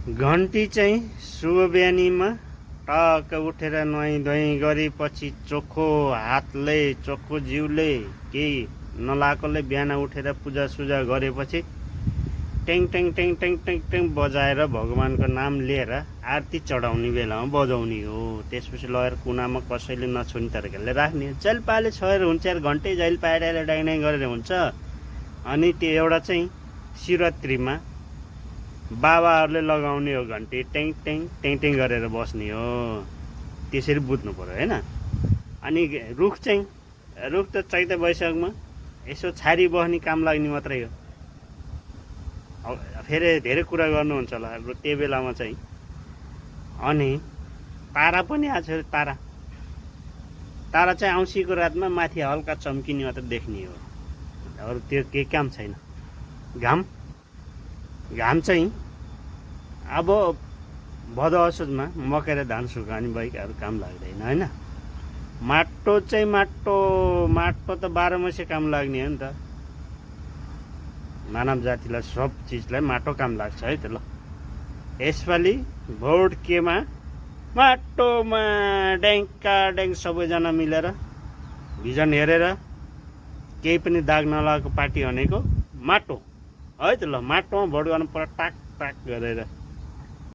घन्टी चाहिँ शुभ बिहानीमा टक्क उठेर नुहाई धुवाई गरेपछि चोखो हातले चोखो जिउले केही नलाएकोले बिहान उठेर पूजासुजा गरेपछि टेङ टेङ टेङ टेङ टेङ टेङ बजाएर भगवानको नाम लिएर आरती चढाउने बेलामा बजाउने हो। त्यसपछि लगेर कुनामा कसैले नछुने तरिकाले राख्ने। जहिले पाले छोएर हुन्छ यार, घन्टै जहिले पाएर डाइङ गरेर हुन्छ। अनि त्यो एउटा चाहिँ शिवरात्रिमा बाबाहरूले लगाउने हो घन्टी, टेङ टेङ टेङ टेङ गरेर बस्ने हो। त्यसरी बुझ्नु पर्यो होइन। अनि रुख त चैते वैशाखमा यसो छारी बस्ने काम लाग्ने मात्रै हो। फेरि धेरै कुरा गर्नुहुन्छ होला त्यो बेलामा चाहिँ। अनि तारा पनि आएको छ। तारा चाहिँ औँसीको रातमा माथि हल्का चम्किने मात्र देख्ने हो, अरू त्यो केही काम छैन। घाम चाहिँ अब भदौ असोजमा मकै र धान सुकाउने बाहेक अरू काम लाग्दैन होइन। माटो त 12 महिना काम लाग्ने हो नि त। मानव जातिलाई सब चिजलाई माटो काम लाग्छ है त। ल यसपालि भोट केमा माटोमा ड्याङ्का ड्याङ सबैजना मिलेर भिजन हेरेर केही पनि दाग नलागेको पार्टी भनेको माटो है त। ल माटोमा भोट गर्नु पर्यो टाक टाक गरेर।